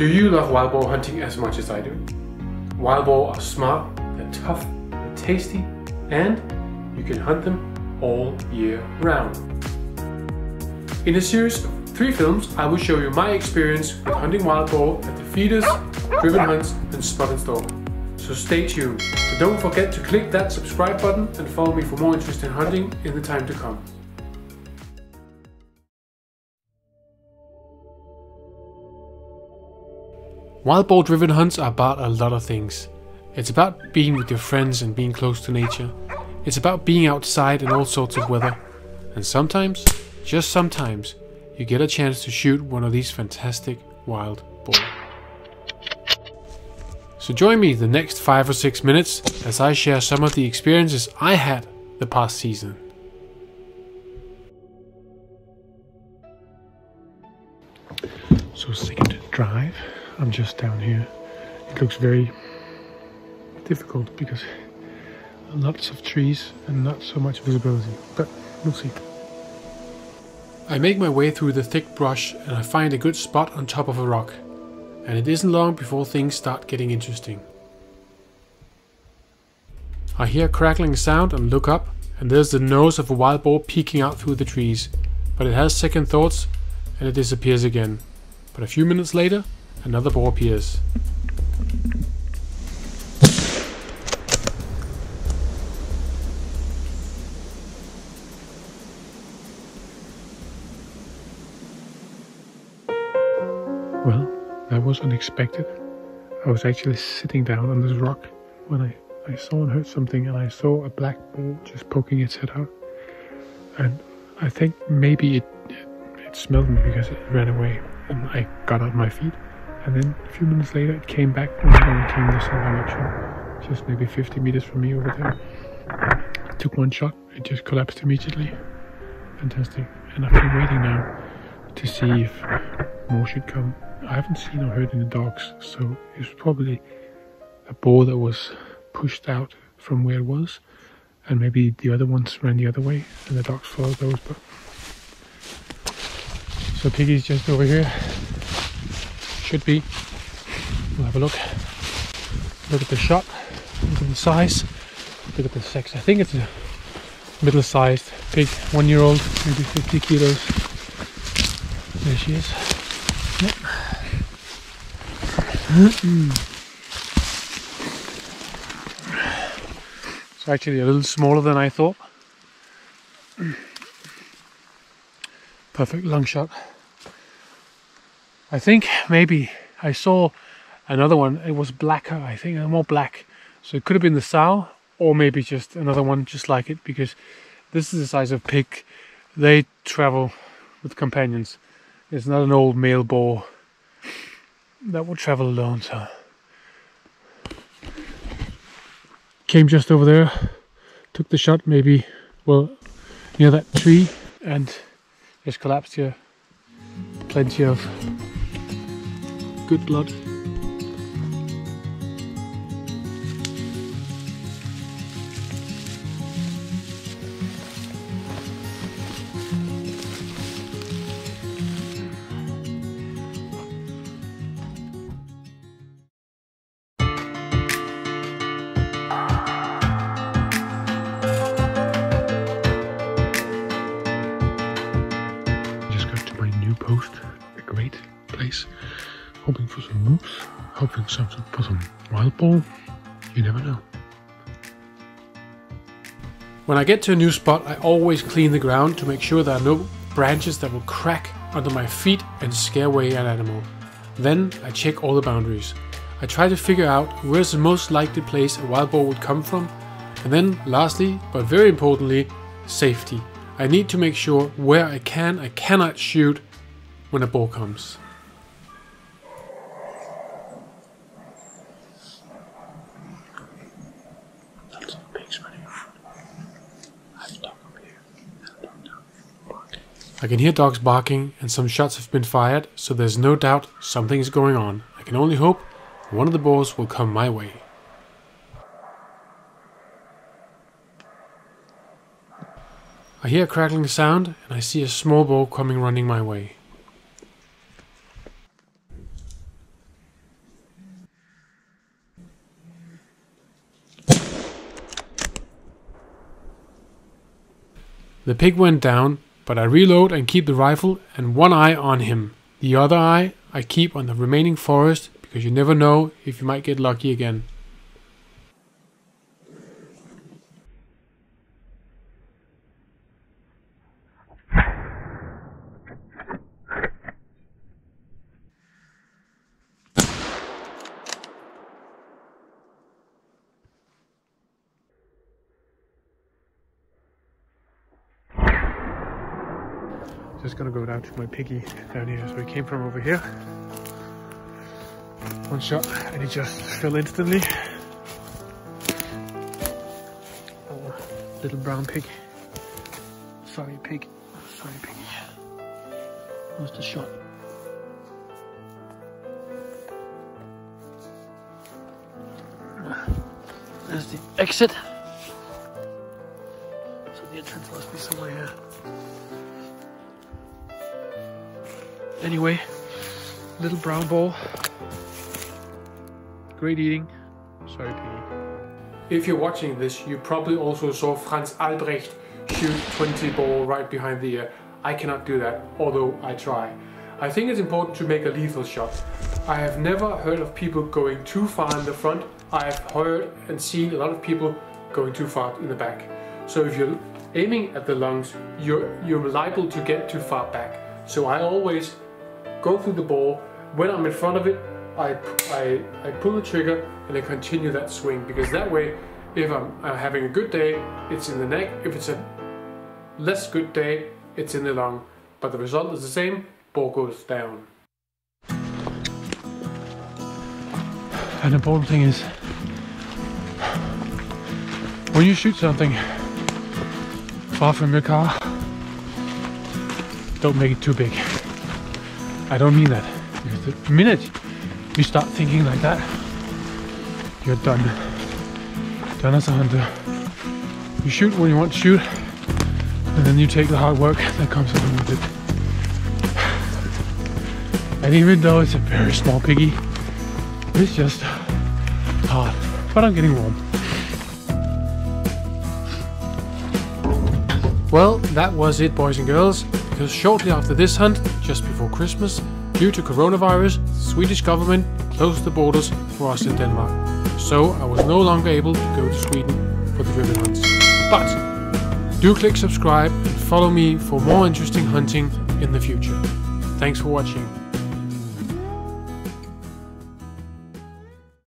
Do you love wild boar hunting as much as I do? Wild boar are smart, they're tough, they're tasty, and you can hunt them all year round. In a series of 3 films, I will show you my experience with hunting wild boar at the feeders, driven hunts, and spot and stalk. So stay tuned. But don't forget to click that subscribe button and follow me for more interesting hunting in the time to come. Wild boar driven hunts are about a lot of things. It's about being with your friends and being close to nature. It's about being outside in all sorts of weather. And sometimes, just sometimes, you get a chance to shoot one of these fantastic wild boar. So join me the next 5 or 6 minutes as I share some of the experiences I had the past season. So second drive, I'm just down here. It looks very difficult because lots of trees and not so much visibility, but we'll see. I make my way through the thick brush and I find a good spot on top of a rock. And it isn't long before things start getting interesting. I hear a crackling sound and look up, and there's the nose of a wild boar peeking out through the trees. But it has second thoughts and it disappears again. But a few minutes later, another boar appears. Well, that was unexpected. I was actually sitting down on this rock when I saw and heard something, and I saw a black boar just poking its head out. And I think maybe it smelled me because it ran away, and I got on my feet. And then a few minutes later it came back and it came the same direction, just maybe 50 meters from me over there. I took one shot, it just collapsed immediately. Fantastic. And I've been waiting now to see if more should come. I haven't seen or heard any dogs, so it's probably a boar that was pushed out from where it was, and maybe the other ones ran the other way and the dogs followed those. But so Piggy's just over here. Should be. We'll have a look. Look at the shot. Look at the size. Look at the sex. I think it's a middle-sized pig, 1-year-old, maybe 50 kilos. There she is. Yep. It's actually a little smaller than I thought. Perfect long shot. I think maybe I saw another one. It was blacker, I think, more black. So it could have been the sow, or maybe just another one just like it, because this is the size of pig. They travel with companions. It's not an old male boar that would travel alone. So came just over there, took the shot maybe, well, near that tree, and just collapsed here. Plenty of good blood. Post, a great place, hoping for some moose, hoping for some wild boar. You never know. When I get to a new spot, I always clean the ground to make sure there are no branches that will crack under my feet and scare away an animal. Then I check all the boundaries. I try to figure out where's the most likely place a wild boar would come from, and then lastly, but very importantly, safety. I need to make sure where I cannot shoot when a boar comes. I can hear dogs barking and some shots have been fired, so there's no doubt something is going on. I can only hope one of the boars will come my way. I hear a crackling sound and I see a small boar coming running my way. The pig went down, but I reload and keep the rifle and one eye on him. The other eye I keep on the remaining forest because you never know if you might get lucky again. Just gonna go down to my piggy down here. So he came from over here. One shot and he just fell instantly. Oh, little brown pig. Sorry pig. Sorry piggy. Lost a shot. There's the exit. So the entrance must be somewhere here. Anyway, little brown ball. Great eating. Sorry, piggy. If you're watching this, you probably also saw Franz Albrecht shoot 20 boar right behind the ear. I cannot do that, although I try. I think it's important to make a lethal shot. I have never heard of people going too far in the front. I have heard and seen a lot of people going too far in the back. So if you're aiming at the lungs, you're liable to get too far back. So I always go through the ball. When I'm in front of it, I pull the trigger and I continue that swing, because that way, if I'm having a good day, it's in the neck. If it's a less good day, it's in the lung. But the result is the same, ball goes down. An important thing is, when you shoot something far from your car, don't make it too big. I don't mean that, because the minute you start thinking like that, you're done. Done as a hunter. You shoot when you want to shoot, and then you take the hard work that comes along with it. And even though it's a very small piggy, it's just hard. But I'm getting warm. Well, that was it, boys and girls, because shortly after this hunt, just before Christmas, due to coronavirus, the Swedish government closed the borders for us in Denmark. So I was no longer able to go to Sweden for the driven hunts. But do click subscribe and follow me for more interesting hunting in the future. Thanks for watching.